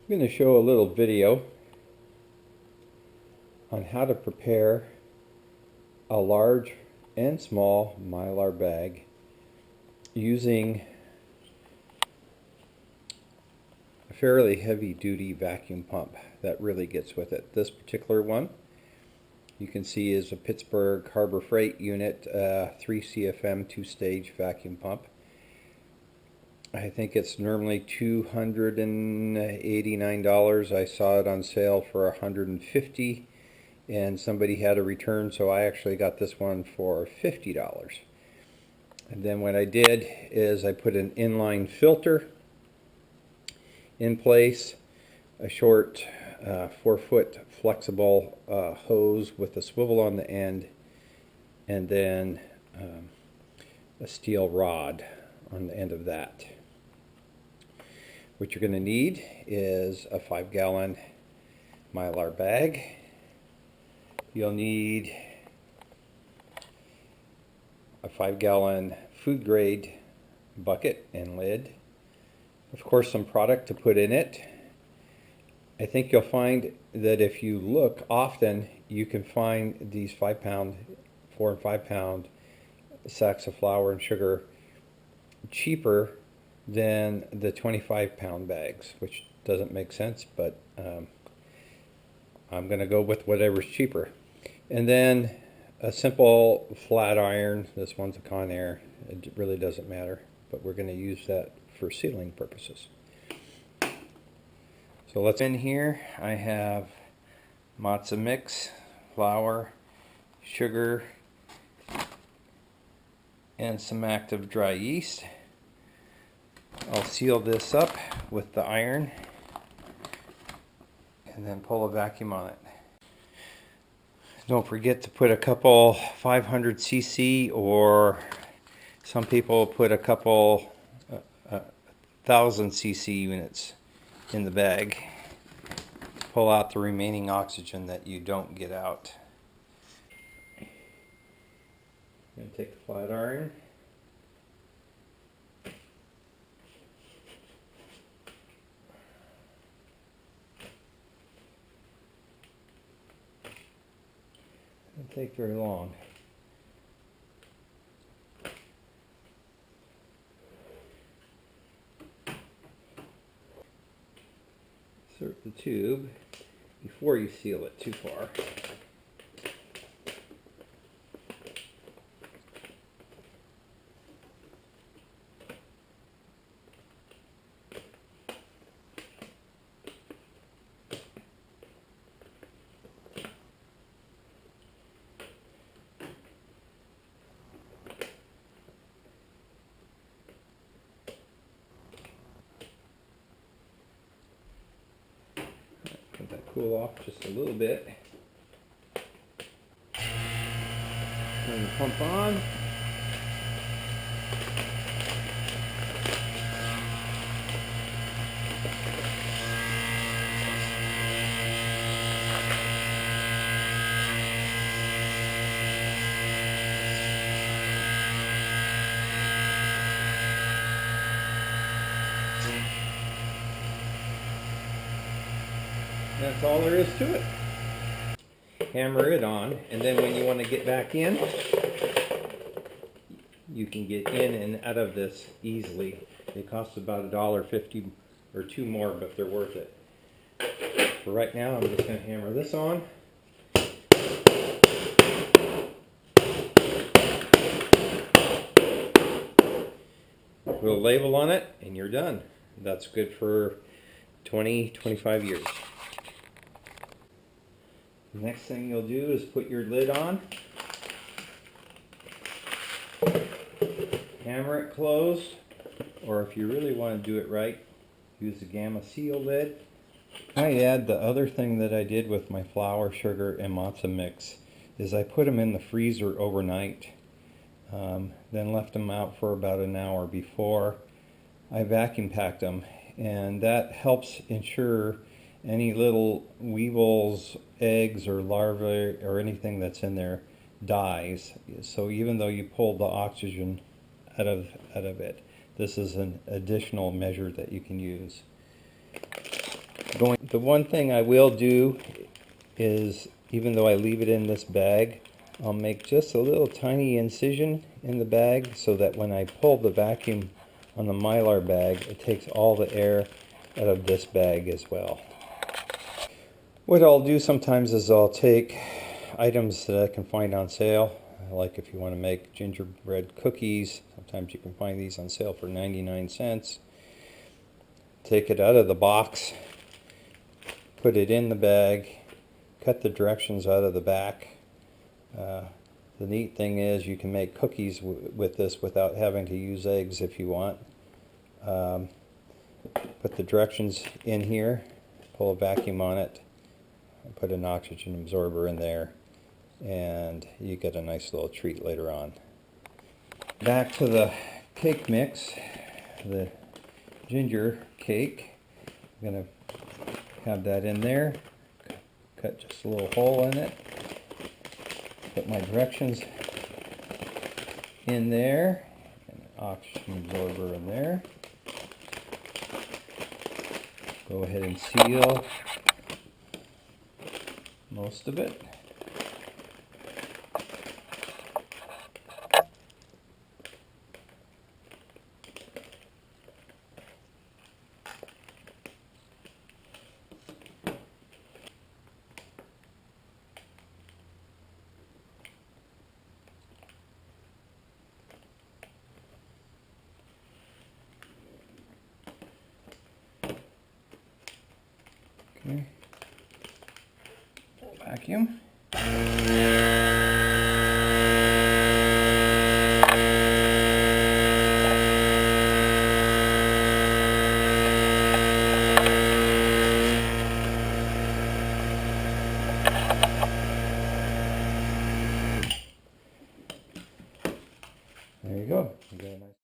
I'm going to show a little video on how to prepare a large and small Mylar bag using a fairly heavy-duty vacuum pump that really gets with it. This particular one you can see is a Pittsburgh Harbor Freight unit 3 CFM 2-stage vacuum pump. I think it's normally $289. I saw it on sale for $150, and somebody had a return, so I actually got this one for $50. And then what I did is I put an inline filter in place, a short 4-foot flexible hose with a swivel on the end, and then a steel rod on the end of that. What you're going to need is a 5-gallon Mylar bag. You'll need a 5-gallon food grade bucket and lid. Of course, some product to put in it. I think you'll find that if you look often, you can find these 4 and 5 pound sacks of flour and sugar cheaper than the 25-pound bags, which doesn't make sense, but I'm going to go with whatever's cheaper. And then a simple flat iron. This one's a Conair. It really doesn't matter, but we're going to use that for sealing purposes. So let's in here. I have matzo mix, flour, sugar, and some active dry yeast. I'll seal this up with the iron and then pull a vacuum on it. Don't forget to put a couple 500 cc, or some people put a couple 1000 cc units in the bag. Pull out the remaining oxygen that you don't get out. I'm going to take the flat iron. Doesn't take very long. Insert the tube before you seal it too far. Let that cool off just a little bit. Turn the pump on. That's all there is to it. Hammer it on, and then when you want to get back in, you can get in and out of this easily. They cost about $1.50 or $2 more, but they're worth it. For right now, I'm just going to hammer this on. Put a label on it, and you're done. That's good for 20-25 years. The next thing you'll do is put your lid on, hammer it closed, or if you really want to do it right, use the Gamma Seal lid. I add the other thing that I did with my flour, sugar, and matzo mix is I put them in the freezer overnight, then left them out for about an hour before I vacuum packed them, and that helps ensure any little weevils, eggs, or larvae, or anything that's in there dies. So even though you pulled the oxygen out of it, this is an additional measure that you can use. Going The one thing I will do is, even though I leave it in this bag, I'll make just a little tiny incision in the bag so that when I pull the vacuum on the Mylar bag, it takes all the air out of this bag as well. What I'll do sometimes is I'll take items that I can find on sale, like if you want to make gingerbread cookies, sometimes you can find these on sale for 99 cents. Take it out of the box, put it in the bag, cut the directions out of the back. The neat thing is you can make cookies with this without having to use eggs if you want. Put the directions in here, pull a vacuum on it, put an oxygen absorber in there, and you get a nice little treat later on. Back to the cake mix, the ginger cake. I'm going to have that in there, cut just a little hole in it, put my directions in there, and an oxygen absorber in there. Go ahead and seal most of it. Okay. Vacuum. There you go. You got a nice